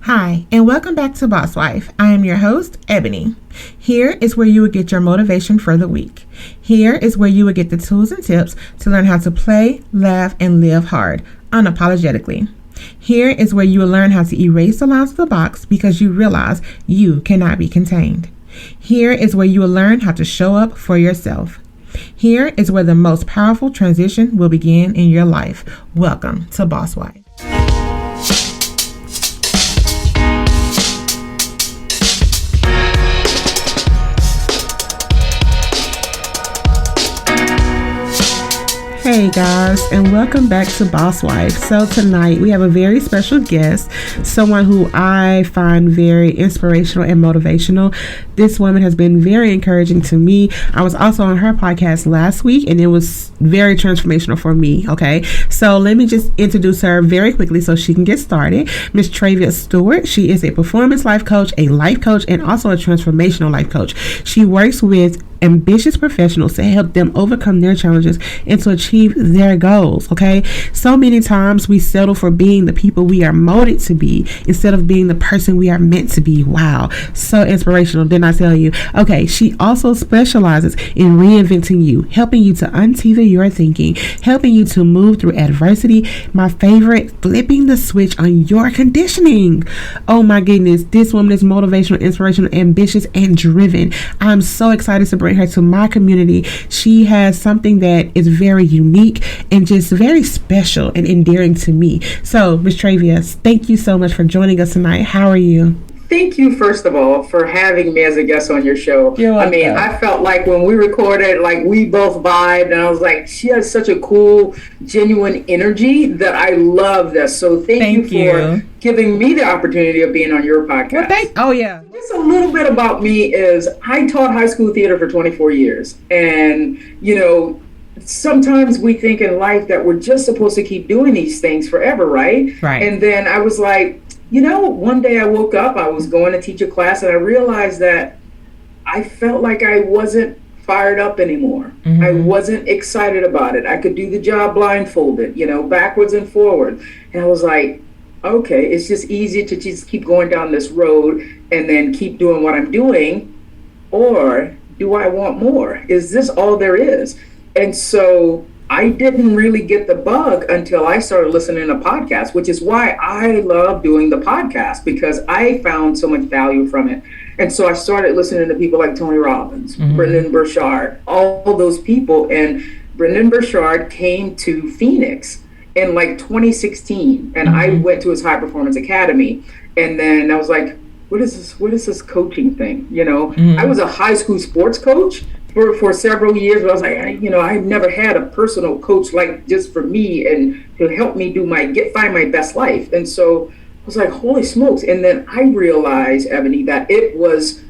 Hi, and welcome back to Boss Wife. I am your host, Ebony. Here is where you will get your motivation for the week. Here is where you will get the tools and tips to learn how to play, laugh, and live hard, unapologetically. Here is where you will learn how to erase the lines of the box because you realize you cannot be contained. Here is where you will learn how to show up for yourself. Here is where the most powerful transition will begin in your life. Welcome to Boss Wife. Hey guys, and welcome back to Boss Wife. So tonight we have a very special guest, someone who I find very inspirational and motivational. This woman has been very encouraging to me. I was also on her podcast last week and it was very transformational for me, okay? So let me just introduce her very quickly so she can get started. Miss Travia Steward. She is a performance life coach, a life coach, and also a transformational life coach. She works with ambitious professionals to help them overcome their challenges and to achieve their goals, okay? So many times we settle for being the people we are molded to be instead of being the person we are meant to be. Wow, so inspirational, didn't I tell you? Okay, she also specializes in reinventing you, helping you to untether your thinking, helping you to move through adversity. My favorite, flipping the switch on your conditioning. Oh my goodness, this woman is motivational, inspirational, ambitious, and driven. I'm so excited to bring her to my community. She has something that is very unique and just very special and endearing to me. So, Ms. Travia, thank you so much for joining us tonight. How are you? Thank you, first of all, for having me as a guest on your show. You're welcome. I mean, I felt like when we recorded, like we both vibed, and I was like, she has such a cool, genuine energy that I love this. So thank you for giving me the opportunity of being on your podcast. Well, Just a little bit about me is I taught high school theater for 24 years. And, you know, sometimes we think in life that we're just supposed to keep doing these things forever, right? Right. And then I was like, you know, one day I woke up, I was going to teach a class, and I realized that I felt like I wasn't fired up anymore. Mm-hmm. I wasn't excited about it. I could do the job blindfolded, you know, backwards and forward. And I was like, okay, it's just easier to just keep going down this road and then keep doing what I'm doing. Or do I want more? Is this all there is? And so I didn't really get the bug until I started listening to podcasts, which is why I love doing the podcast, because I found so much value from it. And so I started listening to people like Tony Robbins, mm-hmm. Brendon Burchard, all those people. And Brendon Burchard came to Phoenix in like 2016. And mm-hmm. I went to his high performance academy. And then I was like, what is this coaching thing? You know, mm-hmm. I was a high school sports coach for several years, but I was like, I've never had a personal coach like just for me and to help me find my best life. And so I was like, holy smokes. And then I realized, Ebony, that it was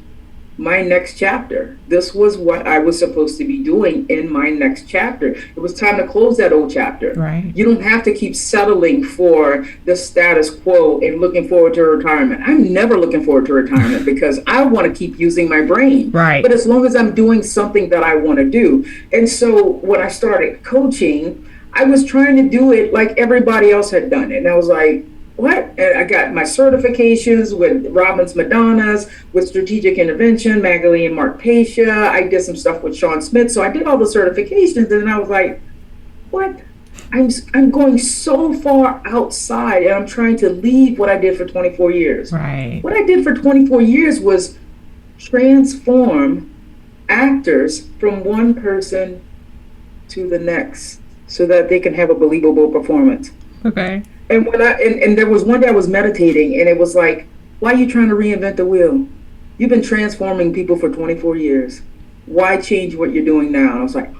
my next chapter. This was what I was supposed to be doing in my next chapter. It was time to close that old chapter. Right. You don't have to keep settling for the status quo and looking forward to retirement. I'm never looking forward to retirement because I want to keep using my brain. Right. But as long as I'm doing something that I want to do. And so when I started coaching, I was trying to do it like everybody else had done it. And I was like, what? And I got my certifications with Robbins Madonnas, with Strategic Intervention, Magali and Mark Pasha. I did some stuff with Sean Smith. So I did all the certifications, and I was like, what? I'm going so far outside, and I'm trying to leave what I did for 24 years. Right. What I did for 24 years was transform actors from one person to the next so that they can have a believable performance. Okay. And when and there was one day I was meditating, and it was like, why are you trying to reinvent the wheel? You've been transforming people for 24 years. Why change what you're doing now? And I was like,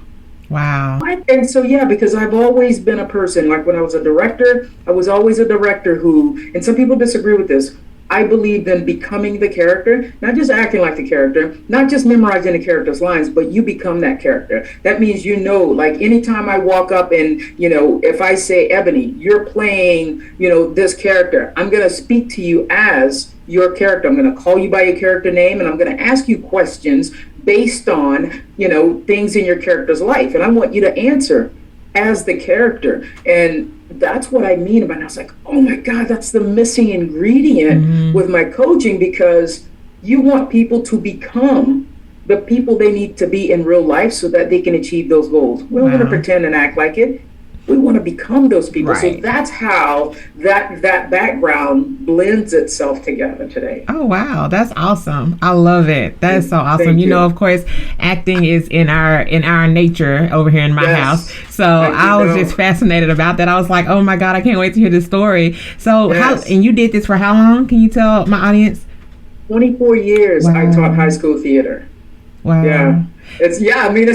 wow. And so, yeah, because I've always been a person, like when I was a director, I was always a director who, and some people disagree with this, I believed in becoming the character, not just acting like the character, not just memorizing the character's lines, but you become that character. That means, you know, like anytime I walk up and, you know, if I say, Ebony, you're playing, you know, this character, I'm going to speak to you as your character. I'm going to call you by your character name, and I'm going to ask you questions based on, you know, things in your character's life. And I want you to answer as the character. And that's what I mean about it. I was like, oh my God, that's the missing ingredient with my coaching, because you want people to become the people they need to be in real life so that they can achieve those goals. We don't want to pretend and act like it. We want to become those people. Right. So that's how that background blends itself together today. Oh, wow. That's awesome. I love it. That is so awesome. You know, of course, acting is in our nature over here in my house. So I was just fascinated about that. I was like, oh my God, I can't wait to hear this story. So and you did this for how long? Can you tell my audience? 24 years. Wow. I taught high school theater. Wow. Yeah. It's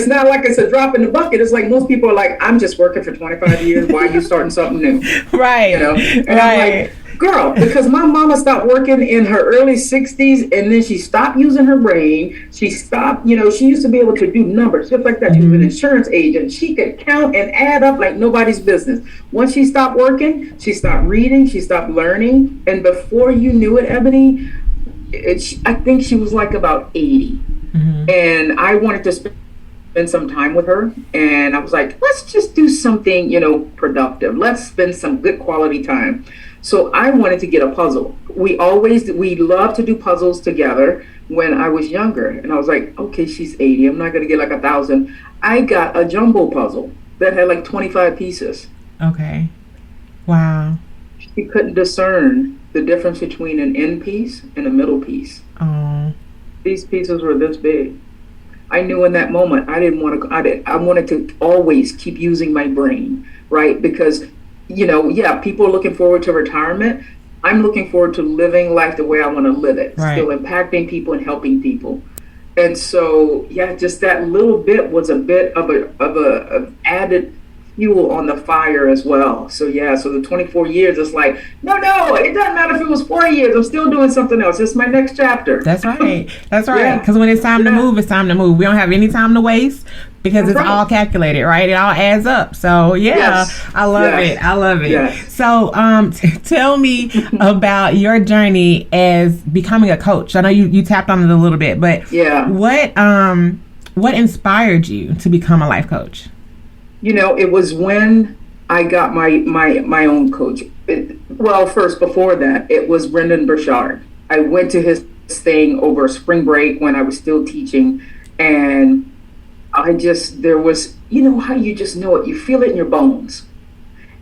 not like it's a drop in the bucket. It's like most people are like, I'm just working for 25 years. Why are you starting something new? Right. You know? And I'm like, girl, because my mama stopped working in her early 60s, and then she stopped using her brain. She stopped, she used to be able to do numbers just like that. She was an insurance agent. She could count and add up like nobody's business. Once she stopped working, she stopped reading, she stopped learning. And before you knew it, Ebony, I think she was like about 80. And I wanted to spend some time with her. And I was like, let's just do something, productive. Let's spend some good quality time. So I wanted to get a puzzle. We love to do puzzles together when I was younger. And I was like, okay, she's 80. I'm not going to get like 1,000. I got a jumbo puzzle that had like 25 pieces. Okay. Wow. She couldn't discern the difference between an end piece and a middle piece. Oh. These pieces were this big. I knew in that moment I wanted to always keep using my brain, right? Because, people are looking forward to retirement. I'm looking forward to living life the way I want to live it, right. Still impacting people and helping people. And so, just that little bit was a bit of a added fuel on the fire as well. So the 24 years, it's like, no, it doesn't matter if it was 40 years. I'm still doing something else. It's my next chapter. That's right. Because when it's time to move, it's time to move. We don't have any time to waste because it's all calculated, right? It all adds up. So I love it. I love it. Yes. So tell me about your journey as becoming a coach. I know you tapped on it a little bit, but what inspired you to become a life coach? It was when I got my own coach. First, before that, it was Brendan Burchard. I went to his thing over spring break when I was still teaching, and there was, how you just know it. You feel it in your bones.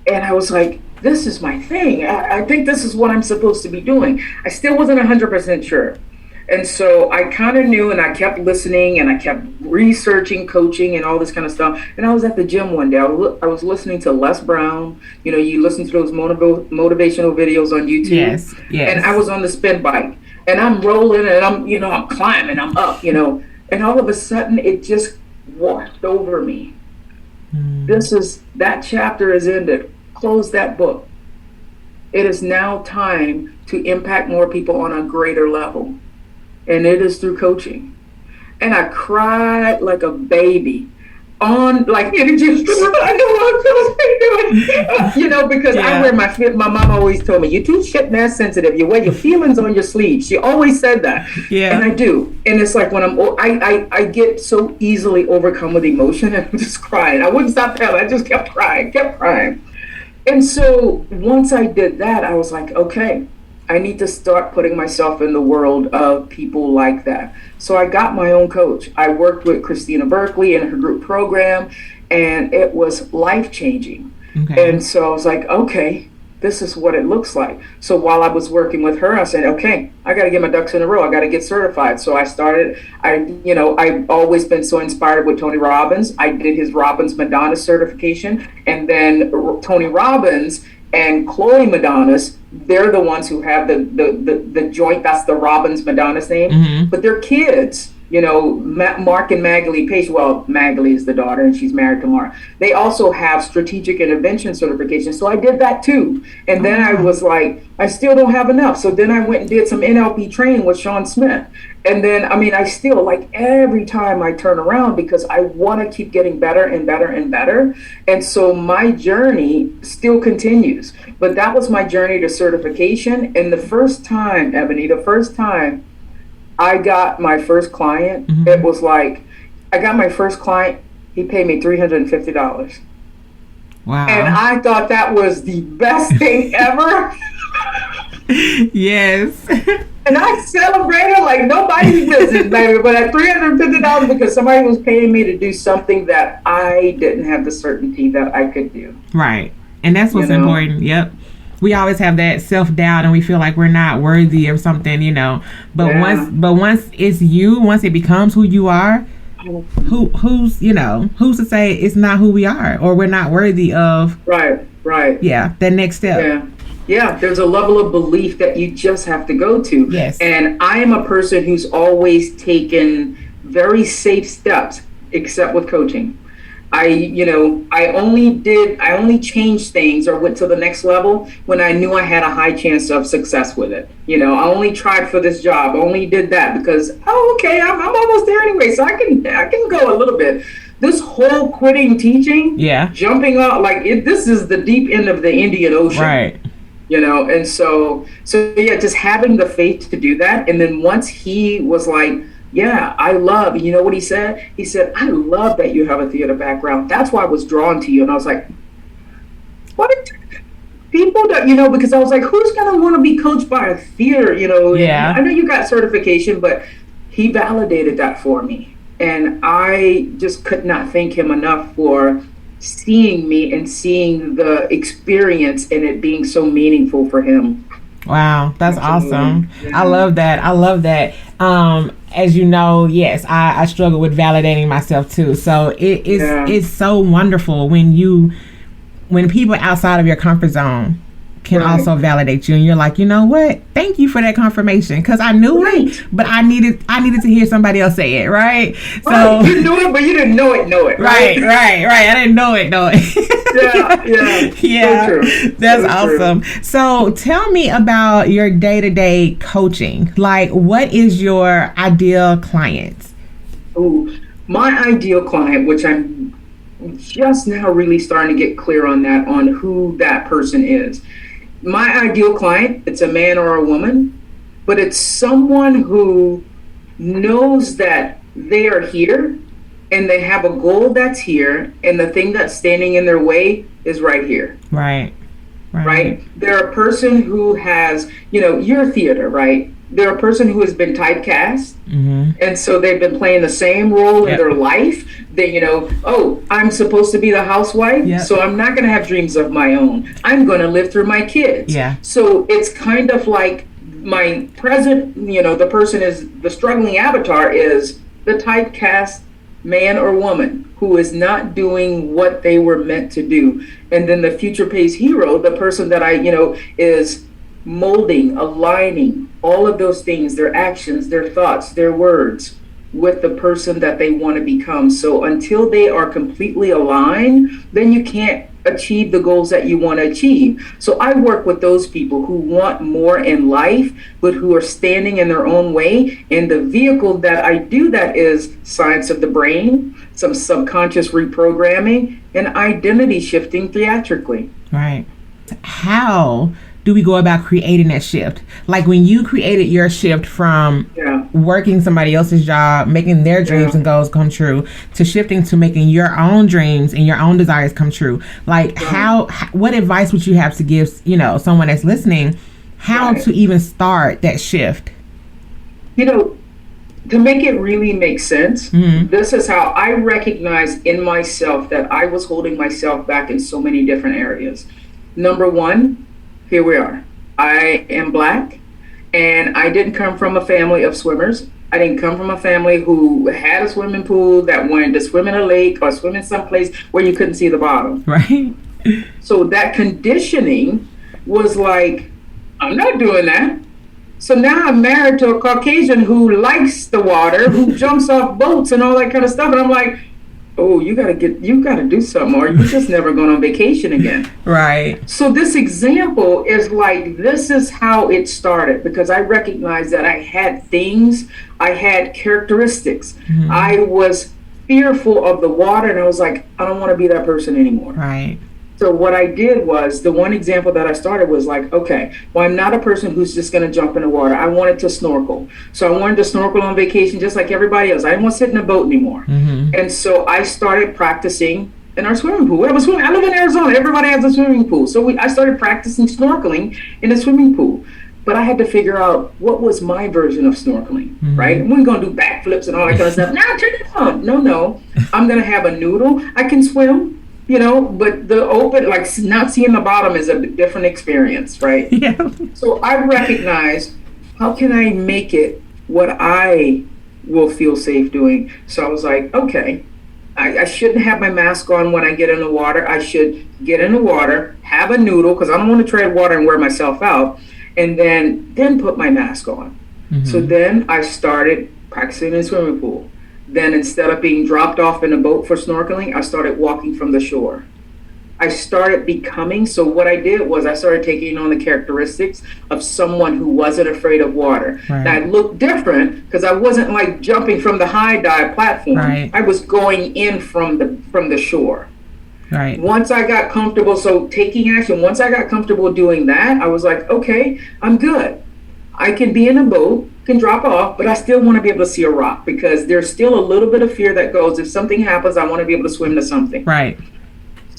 And I was like, this is my thing. I think this is what I'm supposed to be doing. I still wasn't 100% sure. And so I kind of knew, and I kept listening, and I kept researching coaching and all this kind of stuff. And I was at the gym one day. I was listening to Les Brown. You listen to those motivational videos on YouTube. Yes. And I was on the spin bike, and I'm rolling, and I'm climbing, I'm up, and all of a sudden it just washed over me. That chapter is ended. Close that book. It is now time to impact more people on a greater level. And it is through coaching. And I cried like a baby it just, I know what I'm supposed to be doing. Because I wear my mom always told me, you're too shit ass sensitive. You wear your feelings on your sleeve. She always said that. Yeah. And I do. And it's like when I get so easily overcome with emotion, and I'm just crying. I wouldn't stop telling. I just kept crying. And so once I did that, I was like, okay, I need to start putting myself in the world of people like that. So I got my own coach. I worked with Christina Berkeley in her group program, and it was life-changing. Okay. And so I was like, okay, this is what it looks like. So while I was working with her, I said, okay, I got to get my ducks in a row. I got to get certified. So I started, I've always been so inspired with Tony Robbins. I did his Robbins Madonna certification, and then Tony Robbins and Chloe Madonna's, they're the ones who have the joint. That's the Robbins Madonna's name. Mm-hmm. But they're kids, Mark and Magali Page. Well, Magali is the daughter, and she's married to Mark. They also have strategic intervention certification. So I did that too. And then I was like, I still don't have enough. So then I went and did some NLP training with Sean Smith. And then, I still, every time I turn around, because I want to keep getting better and better and better. And so my journey still continues. But that was my journey to certification. And the first time, Ebony, I got my first client, it was like, I got my first client, he paid me $350. Wow. And I thought that was the best thing ever. Yes. And I celebrated like nobody's business, baby. But at $350 because somebody was paying me to do something that I didn't have the certainty that I could do. Right. And that's what's important. Yep. We always have that self-doubt and we feel like we're not worthy of something, you know. But once it's you, once it becomes who you are, who's to say it's not who we are or we're not worthy of that next step. Yeah, there's a level of belief that you just have to go to. Yes. And I am a person who's always taken very safe steps, except with coaching. I only changed things or went to the next level when I knew I had a high chance of success with it. I only tried for this job, only did that because, I'm almost there anyway, so I can go a little bit. This whole quitting teaching, jumping out, this is the deep end of the Indian Ocean. Right. And so just having the faith to do that. And then once he was like, yeah, I love, you know what he said? He said, I love that you have a theater background. That's why I was drawn to you. And I was like, what? People don't, because I was like, who's going to want to be coached by a theater, Yeah. I know you got certification, but he validated that for me. And I just could not thank him enough for seeing me and seeing the experience and it being so meaningful for him. Wow, that's awesome. Yeah. I love that. As you know, yes, I struggle with validating myself too. So it's so wonderful when people outside of your comfort zone can also validate you, and you're like, you know what? Thank you for that confirmation, because I knew it, but I needed to hear somebody else say it, right? So you knew it, but you didn't know it. Right. I didn't know it. Yeah. So true. That's awesome. True. So tell me about your day-to-day coaching. Like, what is your ideal client? Oh, my ideal client, which I'm just now really starting to get clear on who that person is. My ideal client, it's a man or a woman, but it's someone who knows that they are here and they have a goal that's here, and the thing that's standing in their way is right here. Right. They're a person who has, your theater, right? They're a person who has been typecast, and so they've been playing the same role in their life. They, I'm supposed to be the housewife, so I'm not going to have dreams of my own. I'm going to live through my kids. Yeah. So it's kind of like my present, the person is, the struggling avatar is the typecast man or woman who is not doing what they were meant to do. And then the future pace hero, the person that is molding, aligning, all of those things, their actions, their thoughts, their words, with the person that they want to become. So until they are completely aligned, then you can't achieve the goals that you want to achieve. So I work with those people who want more in life, but who are standing in their own way. And the vehicle that I do that is science of the brain, some subconscious reprogramming, and identity shifting theatrically. Right. How do we go about creating that shift? Like when you created your shift from working somebody else's job, making their dreams and goals come true, to shifting to making your own dreams and your own desires come true. Like what advice would you have to give, someone that's listening, how to even start that shift? To make it really make sense, this is how I recognized in myself that I was holding myself back in so many different areas. Number one, here we are. I am Black, and I didn't come from a family of swimmers. I didn't come from a family who had a swimming pool that wanted to swim in a lake or swim in someplace where you couldn't see the bottom. Right. So that conditioning was like, I'm not doing that. So now I'm married to a Caucasian who likes the water, who jumps off boats and all that kind of stuff. And I'm like, oh, you gotta do something, or you're just never going on vacation again. Right. So this example is like, this is how it started, because I recognized that I had things, I had characteristics. I was fearful of the water, and I was like, I don't want to be that person anymore. Right. So what I did was, the one example that I started was like, okay, well, I'm not a person who's just going to jump in the water. I wanted to snorkel. So I wanted to snorkel on vacation just like everybody else. I didn't want to sit in a boat anymore. And so I started practicing in our swimming pool. We have a swimming. I live in Arizona. Everybody has a swimming pool. So I started practicing snorkeling in a swimming pool. But I had to figure out what was my version of snorkeling, right? We weren't going to do backflips and all that kind of stuff. Now turn it on. No. I'm going to have a noodle. I can swim, but the open, like not seeing the bottom is a different experience, right? Yeah. So I recognized, how can I make it what I will feel safe doing? So I was like, okay, I shouldn't have my mask on when I get in the water. I should get in the water, have a noodle, because I don't want to tread water and wear myself out. And then put my mask on. So then I started practicing in the swimming pool. Then instead of being dropped off in a boat for snorkeling, I started walking from the shore. I started becoming, so what I did was I started taking on the characteristics of someone who wasn't afraid of water. Right. Now, I looked different because I wasn't like jumping from the high dive platform. Right. I was going in from the shore. Right. Once I got comfortable, so taking action, once I got comfortable doing that, I was like, okay, I'm good. I can be in a boat, can drop off, but I still want to be able to see a rock because there's still a little bit of fear that goes, if something happens, I want to be able to swim to something. Right.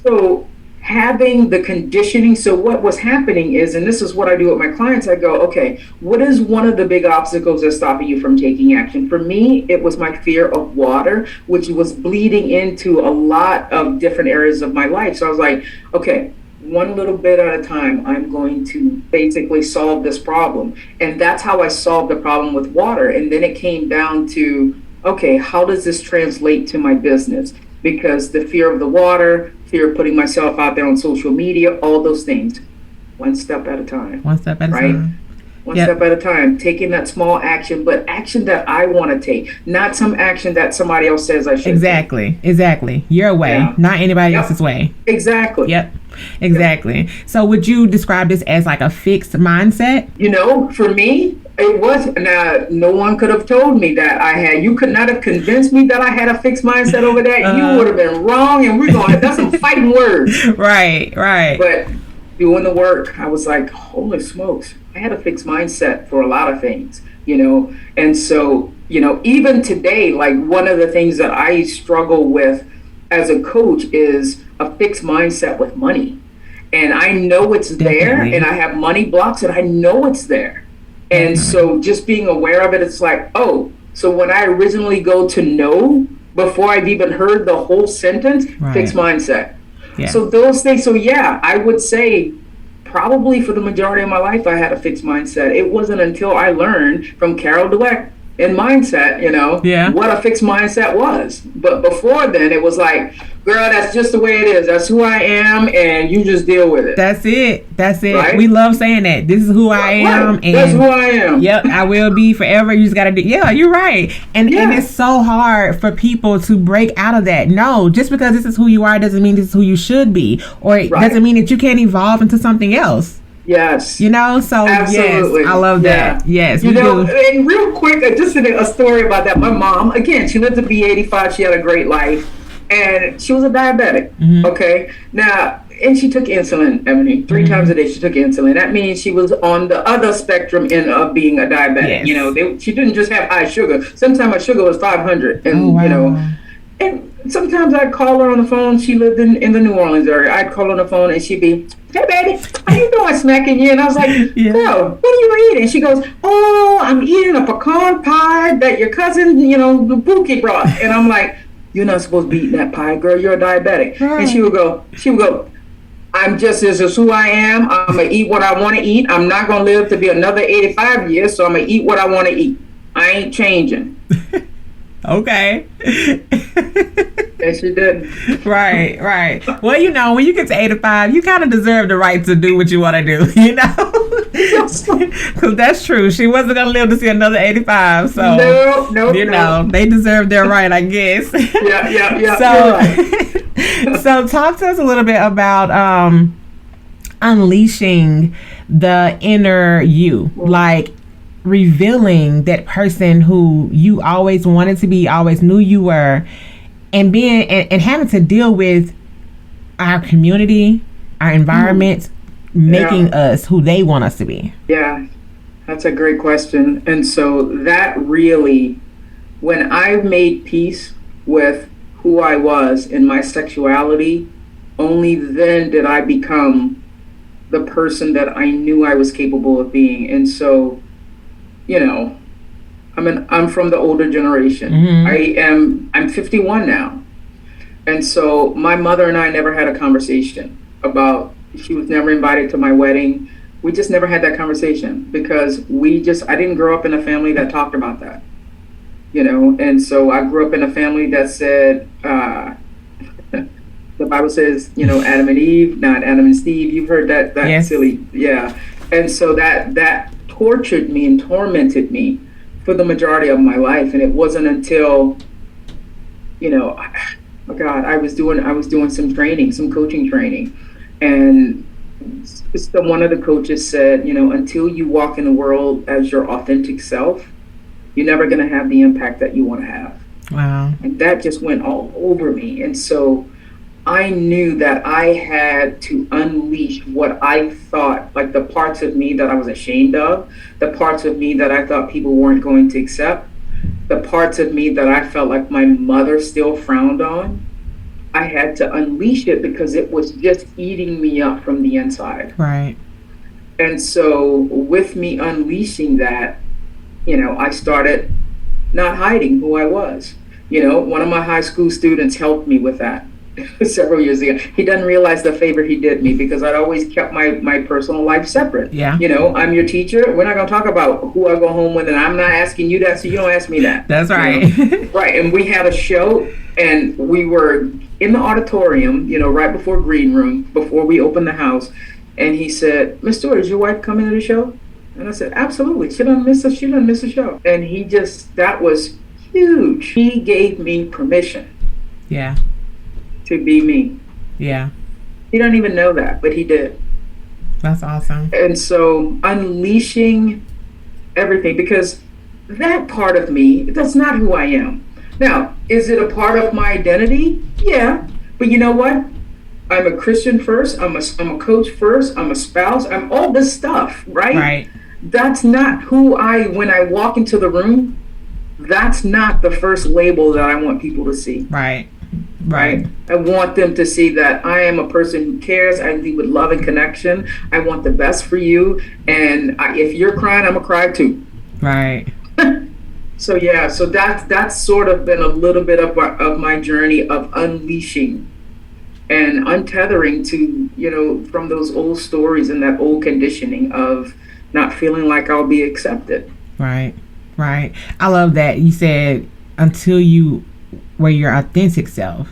So having the conditioning, so what was happening is, and this is what I do with my clients, I go, okay, what is one of the big obstacles that's stopping you from taking action? For me, it was my fear of water, which was bleeding into a lot of different areas of my life. So I was like, okay, one little bit at a time, I'm going to basically solve this problem. And that's how I solved the problem with water. And then it came down to, okay, how does this translate to my business? Because the fear of the water, fear of putting myself out there on social media, all those things, one step at a time. One step at a time. One step at a time, taking that small action, but action that I want to take, not some action that somebody else says I should Exactly. Your way, not anybody else's way. Exactly. Yep. Exactly. So would you describe this as like a fixed mindset? For me, it was. Now, no one could have told me that I had. You could not have convinced me that I had a fixed mindset over that. You would have been wrong, and that's some fighting words. Right. But doing the work, I was like, holy smokes, I had a fixed mindset for a lot of things, And so, even today, like one of the things that I struggle with as a coach is a fixed mindset with money. And I know it's there, and I have money blocks, and I know it's there. And so just being aware of it, it's like, oh, so when I originally go to no, before I've even heard the whole sentence, fixed mindset. Yeah. So those things, I would say probably for the majority of my life, I had a fixed mindset. It wasn't until I learned from Carol Dweck in Mindset, what a fixed mindset was. But before then, it was like, girl, that's just the way it is. That's who I am, and you just deal with it. That's it. Right? We love saying that. This is who I am. And that's who I am. Yep, I will be forever. You just got to do. Yeah, you're right. And it's so hard for people to break out of that. No, just because this is who you are doesn't mean this is who you should be. Or it doesn't mean that you can't evolve into something else. Yes. So absolutely. Yes, I love that. Yes, we do. And real quick, just a story about that. My mom, again, she lived to be 85. She had a great life. And she was a diabetic. Okay. Now, and she took insulin, Ebony, 3 times a day. She took insulin. That means she was on the other spectrum of being a diabetic. Yes. She didn't just have high sugar. Sometimes her sugar was 500. And, and sometimes I'd call her on the phone. She lived in the New Orleans area. I'd call her on the phone and she'd be, hey, baby, how you doing, smacking you? And I was like, girl, what are you eating? She goes, oh, I'm eating a pecan pie that your cousin, Buki brought. And I'm like, you're not supposed to be eating that pie, girl. You're a diabetic. Right. And she would go, I'm just this is who I am. I'm going to eat what I want to eat. I'm not going to live to be another 85 years, so I'm going to eat what I want to eat. I ain't changing. Okay. Yes, she did. Right. Well, when you get to 85, you kind of deserve the right to do what you want to do, Because that's true. She wasn't going to live to see another 85. So, no. They deserve their right, I guess. Yeah. So talk to us a little bit about unleashing the inner you, like revealing that person who you always wanted to be, always knew you were, and being and having to deal with our community, our environment, making us who they want us to be. Yeah, that's a great question. And so that really, when I made peace with who I was in my sexuality, only then did I become the person that I knew I was capable of being. And so, you know, I'm from the older generation. Mm-hmm. I'm 51 now. And so my mother and I never had a conversation about, she was never invited to my wedding. We just never had that conversation because I didn't grow up in a family that talked about that, you know? And so I grew up in a family that said, the Bible says, you know, Adam and Eve, not Adam and Steve. You've heard that yes. silly, yeah. And so that tortured me and tormented me for the majority of my life. And it wasn't until, you know, oh God, I was doing some training, some coaching training, and one of the coaches said, you know, until you walk in the world as your authentic self, you're never going to have the impact that you want to have. Wow. And that just went all over me. And so I knew that I had to unleash what I thought, like the parts of me that I was ashamed of, the parts of me that I thought people weren't going to accept, the parts of me that I felt like my mother still frowned on. I had to unleash it because it was just eating me up from the inside. Right. And so with me unleashing that, you know, I started not hiding who I was. You know, one of my high school students helped me with that several years ago. He doesn't realize the favor he did me because I'd always kept my personal life separate. Yeah. You know, I'm your teacher. We're not going to talk about who I go home with, and I'm not asking you that, so you don't ask me that. That's right. You know? Right. And we had a show, and we were in the auditorium, you know, right before green room, before we opened the house. And he said, Miss Stewart, is your wife coming to the show? And I said, absolutely. She doesn't miss a show. And that was huge. He gave me permission. Yeah. To be me. Yeah. He doesn't even know that, but he did. That's awesome. And so unleashing everything, because that part of me, that's not who I am. Now, is it a part of my identity? Yeah. But you know what? I'm a Christian first. I'm a coach first. I'm a spouse. I'm all this stuff, right? Right. That's not who when I walk into the room, that's not the first label that I want people to see. Right. I want them to see that I am a person who cares. I lead with love and connection. I want the best for you. And if you're crying, I'm going to cry too. Right. So yeah, so that's sort of been a little bit of my journey of unleashing and untethering to, you know, from those old stories and that old conditioning of not feeling like I'll be accepted. Right. I love that you said until you were your authentic self,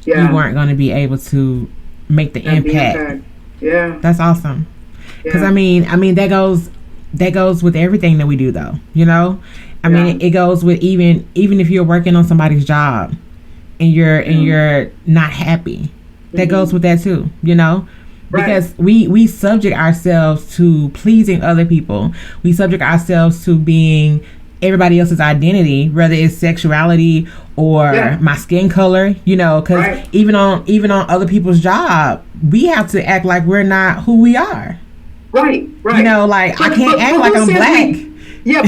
you weren't going to be able to make the impact. Yeah. That's awesome. Because I mean that goes with everything that we do, though. You know, I mean it goes with even if you're working on somebody's job and you're not happy, that goes with that too. You know. Because we subject ourselves to pleasing other people. We subject ourselves to being everybody else's identity, whether it's sexuality or my skin color, you know, because even on other people's job, we have to act like we're not who we are. Right. You know, like I can't act like I'm black.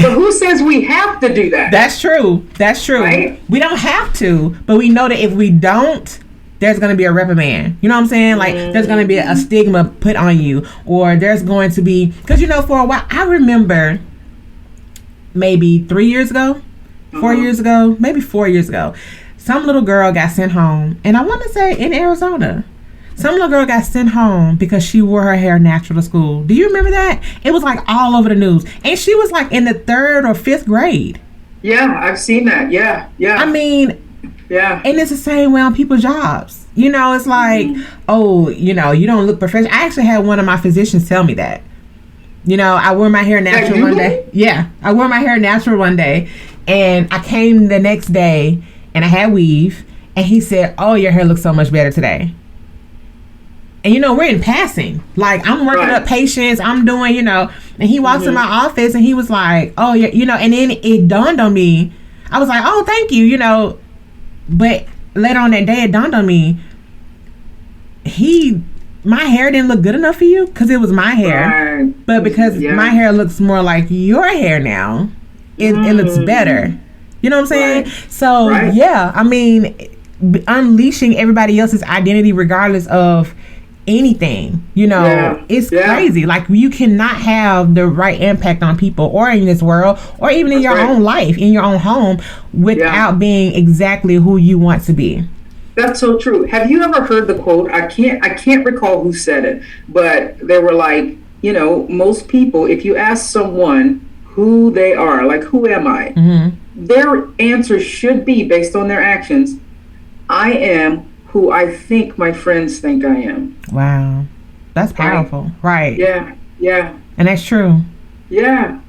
But who says we have to do that? That's true. Right? We don't have to, but we know that if we don't, there's going to be a reprimand. You know what I'm saying? Like, there's going to be a stigma put on you. Or there's going to be... Because, you know, for a while, I remember maybe 4 years ago, some little girl got sent home. And I want to say in Arizona. Some little girl got sent home because she wore her hair natural to school. Do you remember that? It was, like, all over the news. And she was, like, in the 3rd or 5th grade. Yeah, I've seen that. Yeah. I mean... Yeah. And it's the same way on people's jobs. You know, it's like, oh, you know, you don't look professional. I actually had one of my physicians tell me that. You know, I wore my hair natural one day. Yeah. I wore my hair natural one day. And I came the next day and I had weave. And he said, oh, your hair looks so much better today. And, you know, we're in passing. Like, I'm working up patients. I'm doing, you know. And he walks in my office and he was like, oh, yeah, you know. And then it dawned on me. I was like, oh, thank you, you know. But later on that day, it dawned on me, my hair didn't look good enough for you because it was my hair. But because my hair looks more like your hair now, it looks better. You know what I'm saying? So, yeah, I mean, unleashing everybody else's identity regardless of anything, it's crazy. Like, you cannot have the right impact on people or in this world or even in your own life, in your own home, without being exactly who you want to be. That's so true. Have you ever heard the quote? I can't recall who said it, but they were like, most people, if you ask someone who they are, like, who am I? Mm-hmm. Their answer should be, based on their actions, I am who I think my friends think I am. Wow. That's powerful. Right. Yeah. And that's true. Yeah.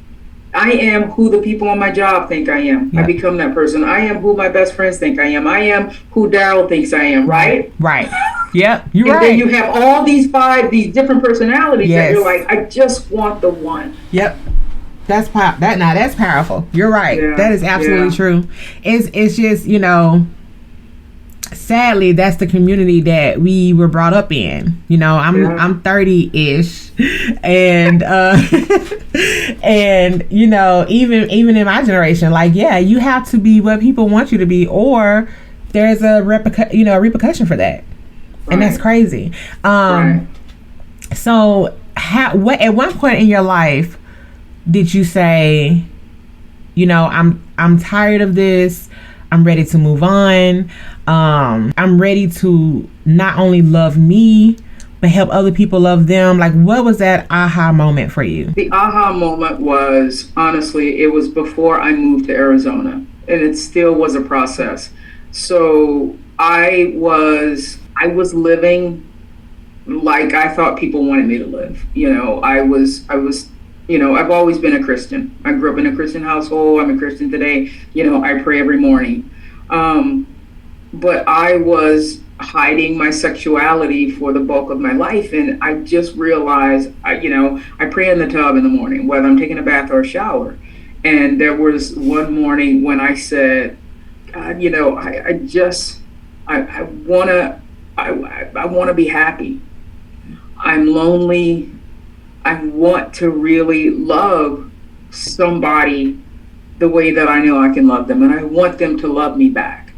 I am who the people on my job think I am. Yep. I become that person. I am who my best friends think I am. I am who Daryl thinks I am, right? Right. Yep. You're and right. Then you have all these different personalities that you're like, I just want the one. Yep. That's powerful. You're right. Yeah. That is absolutely true. It's just, sadly, that's the community that we were brought up in. I'm 30-ish, and and even in my generation, like, you have to be what people want you to be, or there's a repercussion for that, and that's crazy. So, at one point in your life did you say, I'm tired of this, I'm ready to move on, I'm ready to not only love me, but help other people love them? Like, what was that aha moment for you? The aha moment was, honestly, it was before I moved to Arizona, and it still was a process. So I was living like I thought people wanted me to live. I've always been a Christian. I grew up in a Christian household. I'm a Christian today. I pray every morning. But I was hiding my sexuality for the bulk of my life. And I just realized, I pray in the tub in the morning, whether I'm taking a bath or a shower. And there was one morning when I said, God, I want to be happy. I'm lonely. I want to really love somebody the way that I know I can love them, and I want them to love me back.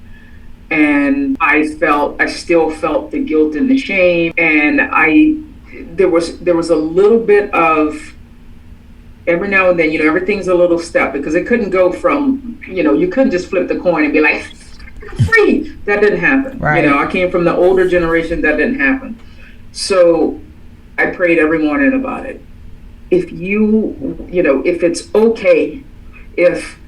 And I still felt the guilt and the shame, and there was a little bit of, every now and then, everything's a little step, because it couldn't go from, you couldn't just flip the coin and be like, free. That didn't happen. Right. I came from the older generation. That didn't happen. So I prayed every morning about it. If if it's okay, if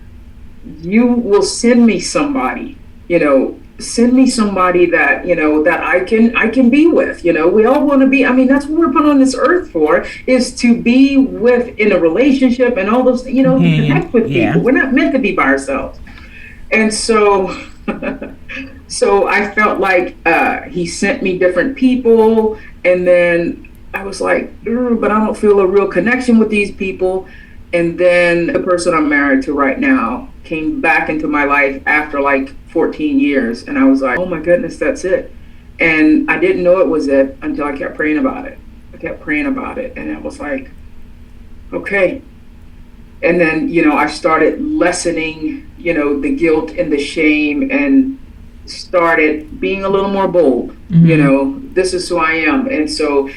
you will send me somebody, that, that I can be with. We all want to be, that's what we're put on this earth for, is to be with, in a relationship and all those, connect with people. We're not meant to be by ourselves. And so, so I felt like he sent me different people, and then I was like, but I don't feel a real connection with these people. And then the person I'm married to right now came back into my life after like 14 years. And I was like, oh my goodness, that's it. And I didn't know it was it until I kept praying about it. And I was like, okay. And then, I started lessening, the guilt and the shame, and started being a little more bold. Mm-hmm. This is who I am. And so,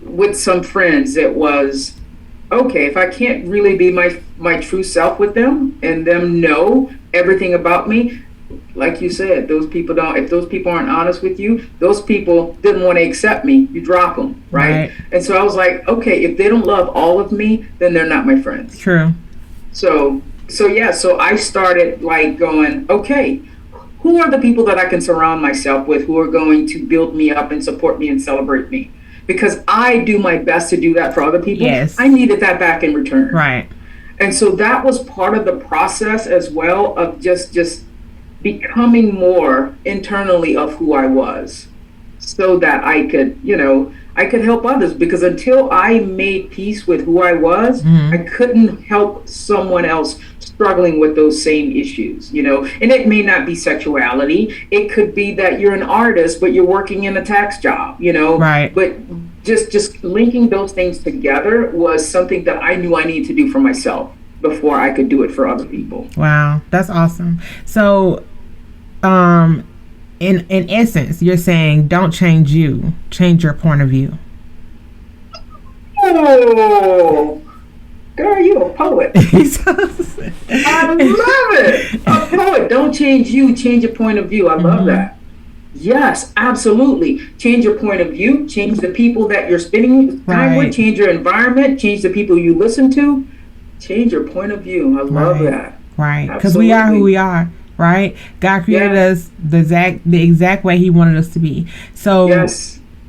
with some friends, it was, okay, if I can't really be my true self with them, and them know everything about me, like you said, if those people aren't honest with you, those people didn't want to accept me, you drop them, right? And so I was like, okay, if they don't love all of me, then they're not my friends. True. So I started like going, okay, who are the people that I can surround myself with, who are going to build me up and support me and celebrate me? Because I do my best to do that for other people. Yes. I needed that back in return. Right. And so that was part of the process as well, of just becoming more internally of who I was, so that I could, I could help others. Because until I made peace with who I was, mm-hmm. I couldn't help someone else struggling with those same issues, and it may not be sexuality. It could be that you're an artist, but you're working in a tax job, right. But just linking those things together was something that I knew I needed to do for myself before I could do it for other people. Wow. That's awesome. So in essence, you're saying don't change you, change your point of view. Oh, girl, you a poet. I love it. A poet. Don't change you, change your point of view. I love that. Yes, absolutely. Change your point of view, change the people that you're spending time with, change your environment, change the people you listen to, change your point of view. I love that. Right. Because we are who we are. Right. God created us the exact way He wanted us to be. So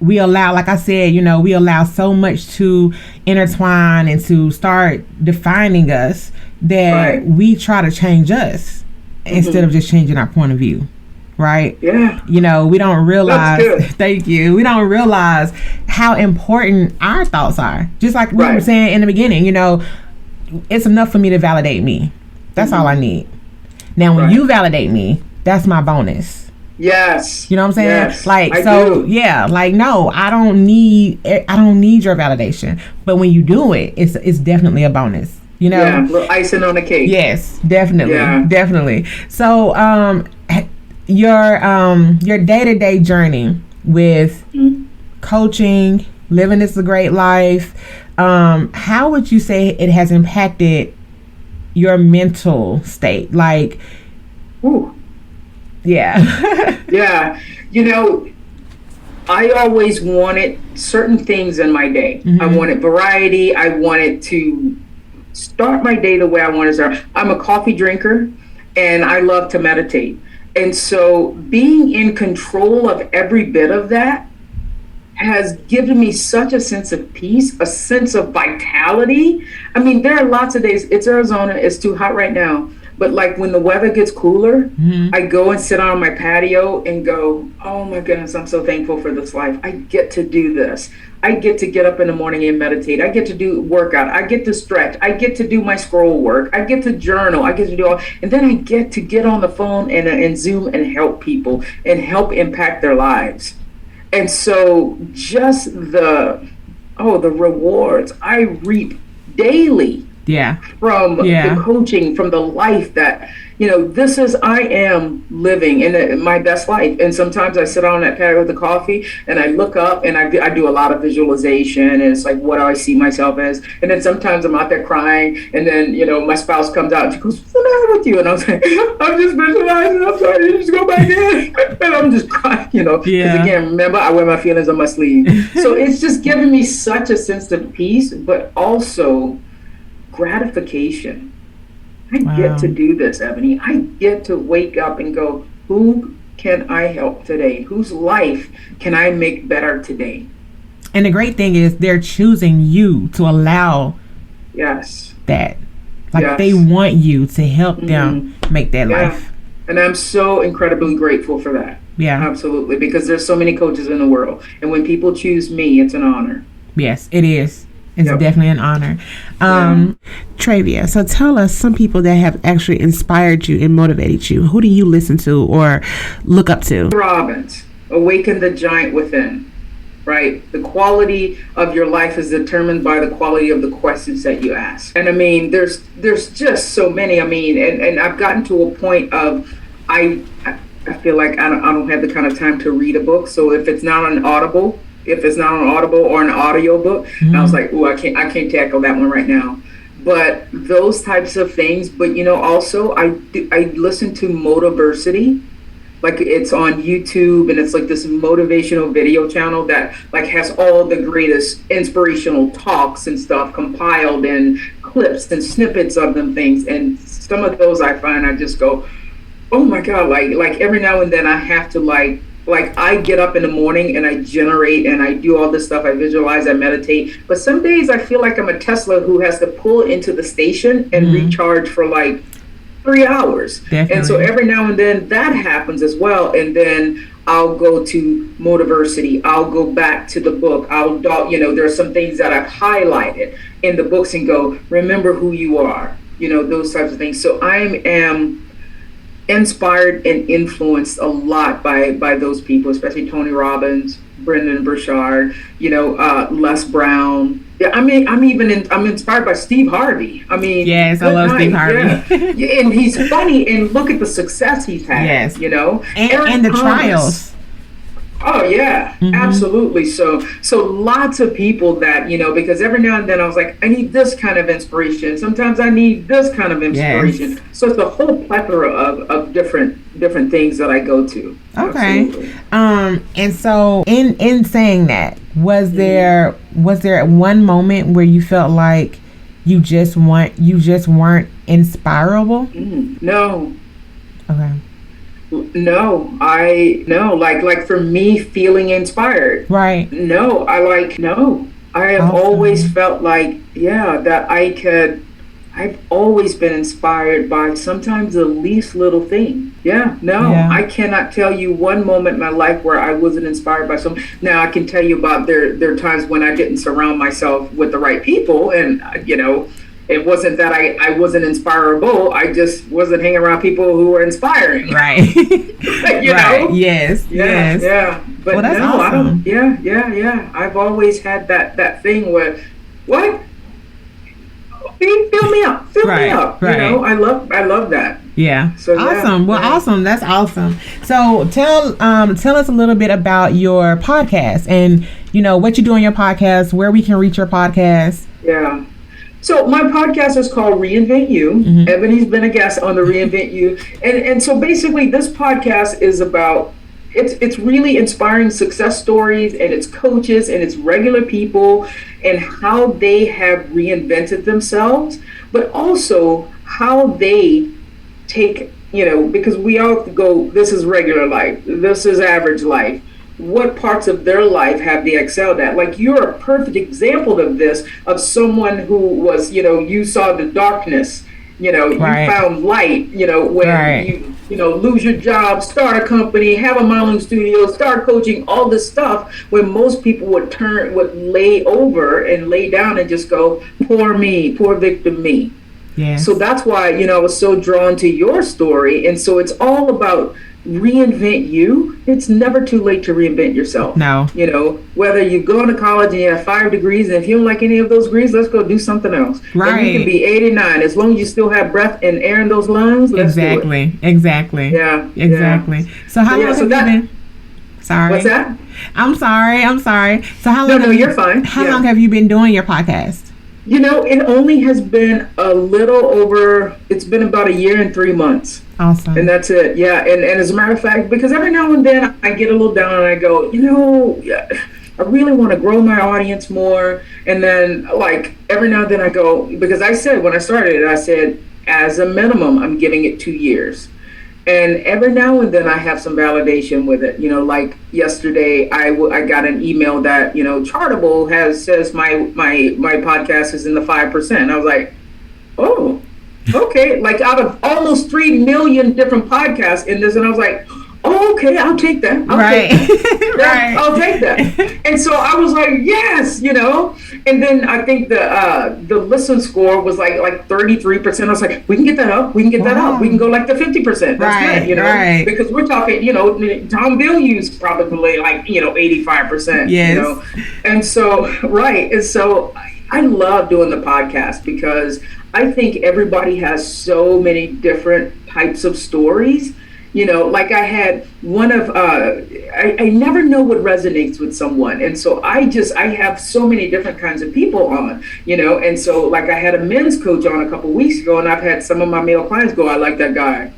we allow, like I said, we allow so much to intertwine and to start defining us that we try to change us instead of just changing our point of view. Right? Yeah. We don't realize, thank you. We don't realize how important our thoughts are. Just like we were saying in the beginning, it's enough for me to validate me. That's all I need. Now, when you validate me, that's my bonus. Yes. You know what I'm saying? Yes, no, I don't need your validation. But when you do it, it's definitely a bonus. Yeah, a little icing on the cake. Yes, definitely. Yeah. Definitely. So, your day-to-day journey with coaching, living this a great life, how would you say it has impacted your mental state? Like, yeah. I always wanted certain things in my day. I wanted variety. I wanted to start my day the way I wanted to start. I'm a coffee drinker and I love to meditate. And so being in control of every bit of that has given me such a sense of peace, a sense of vitality. I mean, there are lots of days, it's Arizona, it's too hot right now. But like when the weather gets cooler, I go and sit on my patio and go, oh my goodness, I'm so thankful for this life. I get to do this. I get to get up in the morning and meditate. I get to do workout. I get to stretch. I get to do my scroll work. I get to journal. I get to do all, and then I get to get on the phone and Zoom and help people and help impact their lives. And so just the rewards I reap daily from the coaching, from the life that, I am living in my best life. And sometimes I sit on that patio with the coffee and I look up and I do a lot of visualization, and it's like, what do I see myself as? And then sometimes I'm out there crying, and then, my spouse comes out and she goes, what's the matter with you? And I was like, I'm just visualizing, I'm sorry, you just go back in. And I'm just crying, because again, remember, I wear my feelings on my sleeve. So it's just giving me such a sense of peace, but also gratification. I get to do this, Ebony. I get to wake up and go, who can I help today? Whose life can I make better today? And the great thing is they're choosing you to allow that. Like they want you to help them make that life. And I'm so incredibly grateful for that. Yeah. Absolutely. Because there's so many coaches in the world. And when people choose me, it's an honor. Yes, it is. It's definitely an honor. Travia, so tell us some people that have actually inspired you and motivated you. Who do you listen to or look up to? Robbins, Awaken the Giant Within, right? The quality of your life is determined by the quality of the questions that you ask. And I mean, there's just so many. I mean, and I've gotten to a point of, I feel like I don't have the kind of time to read a book. So if it's not on Audible or an audio book, I was like, I can't tackle that one right now. But those types of things. But also I listen to Motiversity, like it's on YouTube, and it's like this motivational video channel that like has all the greatest inspirational talks and stuff compiled in clips and snippets of them things. And some of those I find I just go, oh my God, like every now and then I have to like I get up in the morning and I generate and I do all this stuff. I visualize, I meditate. But some days I feel like I'm a Tesla who has to pull into the station and recharge for like 3 hours. Definitely. And so every now and then that happens as well. And then I'll go to Motiversity. I'll go back to the book. There are some things that I've highlighted in the books and go, remember who you are, those types of things. So I am inspired and influenced a lot by those people, especially Tony Robbins, Brendan Burchard, Les Brown. Yeah, I mean, I'm inspired by Steve Harvey. I mean, yes, I love Steve Harvey. Yeah. And he's funny, and look at the success he's had. Yes, and the trials. Oh yeah, absolutely. So lots of people that, because every now and then I was like, I need this kind of inspiration. Sometimes I need this kind of inspiration. Yes. So it's a whole plethora of different things that I go to. Okay. Absolutely. And so in saying that, was there one moment where you felt like you just weren't inspirable? No. Okay. No, like for me feeling inspired. Right. No, I have always felt like, that I've always been inspired by sometimes the least little thing. I cannot tell you one moment in my life where I wasn't inspired by something. Now I can tell you about there are times when I didn't surround myself with the right people, and it wasn't that I wasn't inspirable. I just wasn't hanging around people who were inspiring. Right. you know? Yes. Yeah. But well, that's awesome. I don't. Yeah. I've always had that thing where, what? Fill me up. Fill me up. Right. I love that. Yeah. So awesome. Yeah, well, awesome. That's awesome. So tell us a little bit about your podcast and what you do on your podcast, where we can reach your podcast. Yeah. So my podcast is called Reinvent You. Mm-hmm. Ebony's been a guest on the Reinvent You. And so basically this podcast is about, it's really inspiring success stories, and it's coaches and it's regular people and how they have reinvented themselves, but also how they take, because we all go, this is regular life, this is average life. What parts of their life have they excelled at? Like, you're a perfect example of this, of someone who was, you saw the darkness, you found light, when you lose your job, start a company, have a modeling studio, start coaching, all this stuff, when most people would lay over and lay down and just go, poor me, poor victim me. Yeah. So that's why, I was so drawn to your story. And so it's all about reinvent you. It's never too late to reinvent yourself. No. Whether you go to college and you have 5 degrees, and if you don't like any of those degrees, let's go do something else. Right. And you can be 89. As long as you still have breath and air in those lungs, let's do it. Exactly. Yeah. Exactly. Yeah. So how long have you been? Sorry. What's that? I'm sorry. So how long? No, you're fine. How long have you been doing your podcast? It only has been a little over, it's been about 1 year and 3 months. Awesome. And that's it. Yeah. And as a matter of fact, because every now and then I get a little down and I go, I really want to grow my audience more. And then like every now and then I go, because I said, when I started it, I said, as a minimum, I'm giving it 2 years. And every now and then I have some validation with it. Like yesterday, I got an email that, Chartable says my podcast is in the 5%. I was like, oh, okay. Like out of almost 3 million different podcasts in this. And I was like, oh, okay, I'll take that. I'll take that. And so I was like, yes, and then I think the listen score was like 33%. I was like, we can get that up. We can get that up. We can go like the 50%. That's good, because we're talking, Tom Bilyeu's probably like, 85%, yes. And so, And so I love doing the podcast because I think everybody has so many different types of stories. Like I had one of, I never know what resonates with someone. And so I have so many different kinds of people on, and so like I had a men's coach on a couple weeks ago, and I've had some of my male clients go, I like that guy.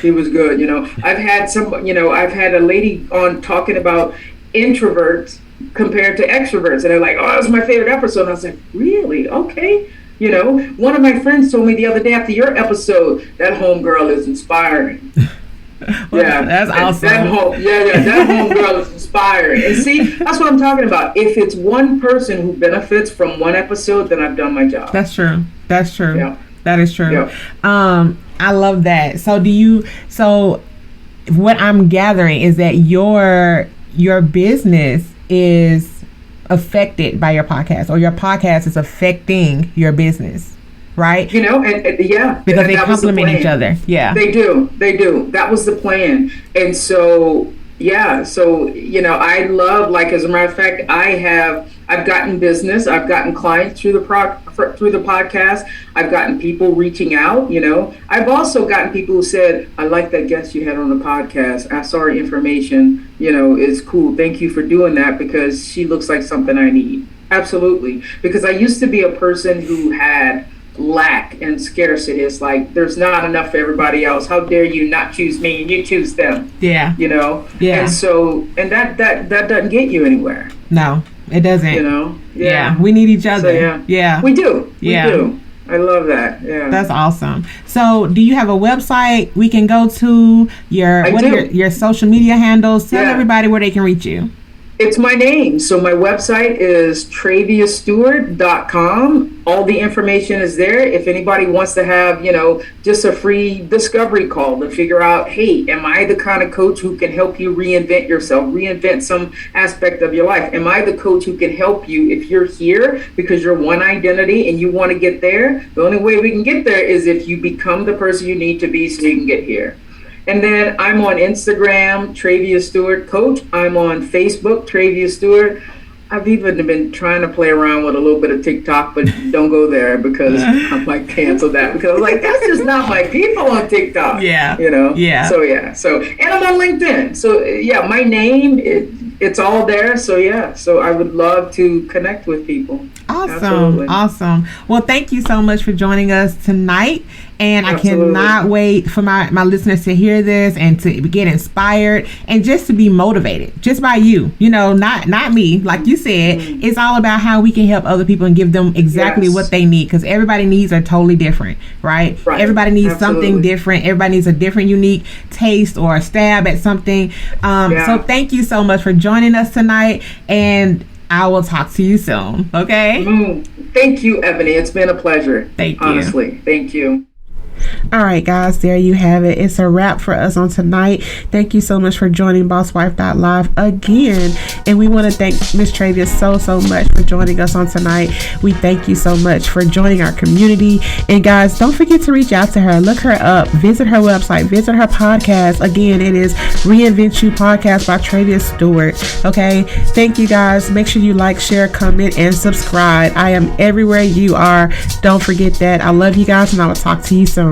He was good. I've had I've had a lady on talking about introverts compared to extroverts. And they're like, oh, that's my favorite episode. And I was like, really? Okay. One of my friends told me the other day after your episode, that homegirl is inspiring. Well, yeah, that's awesome. That homegirl is inspiring. And see, that's what I'm talking about. If it's one person who benefits from one episode, then I've done my job. That's true. Yeah. That is true. Yeah. I love that. So what I'm gathering is that your business is affected by your podcast, or your podcast is affecting your business. Right? And yeah. Because they complement each other. Yeah. They do. That was the plan. And so Yeah, so I love, like, as a matter of fact, I've gotten business, I've gotten clients through through the podcast. I've gotten people reaching out. I've also gotten people who said, "I like that guest you had on the podcast. I saw her information. It's cool. Thank you for doing that because she looks like something I need." Absolutely, because I used to be a person who had lack and scarcity. It's like, there's not enough for everybody else. How dare you not choose me and you choose them? Yeah. Yeah. And so, and that doesn't get you anywhere. No, it doesn't. Yeah. We need each other. So, yeah. We do. Yeah. We do. I love that. Yeah. That's awesome. So, do you have a website we can go to? Your social media handles? Tell everybody where they can reach you. It's my name. So my website is traviasteward.com. All the information is there. If anybody wants to have, just a free discovery call to figure out, hey, am I the kind of coach who can help you reinvent yourself, reinvent some aspect of your life? Am I the coach who can help you if you're here because you're one identity and you want to get there? The only way we can get there is if you become the person you need to be so you can get here. And then I'm on Instagram, Travia Steward Coach. I'm on Facebook, Travia Steward. I've even been trying to play around with a little bit of TikTok, but don't go there because I might cancel that because I was like, that's just not my people on TikTok. Yeah. Yeah. So, and I'm on LinkedIn. So my name, it's all there. So I would love to connect with people. Awesome. Well, thank you so much for joining us tonight. And Absolutely. I cannot wait for my listeners to hear this and to get inspired and just to be motivated just by you, not me. Like you said, It's all about how we can help other people and give them exactly what they need, because everybody's needs are totally different, right? Everybody needs something different. Everybody needs a different, unique taste or a stab at something. So thank you so much for joining us tonight, and I will talk to you soon. Okay? Thank you, Ebony. It's been a pleasure. Thank you. Honestly. Thank you. All right, guys, there you have it. It's a wrap for us on tonight. Thank you so much for joining BossWife.live again. And we want to thank Miss Travia so much for joining us on tonight. We thank you so much for joining our community. And guys, don't forget to reach out to her. Look her up. Visit her website. Visit her podcast. Again, it is Reinvent You Podcast by Travia Steward. Okay. Thank you, guys. Make sure you like, share, comment, and subscribe. I am everywhere you are. Don't forget that. I love you guys, and I will talk to you soon.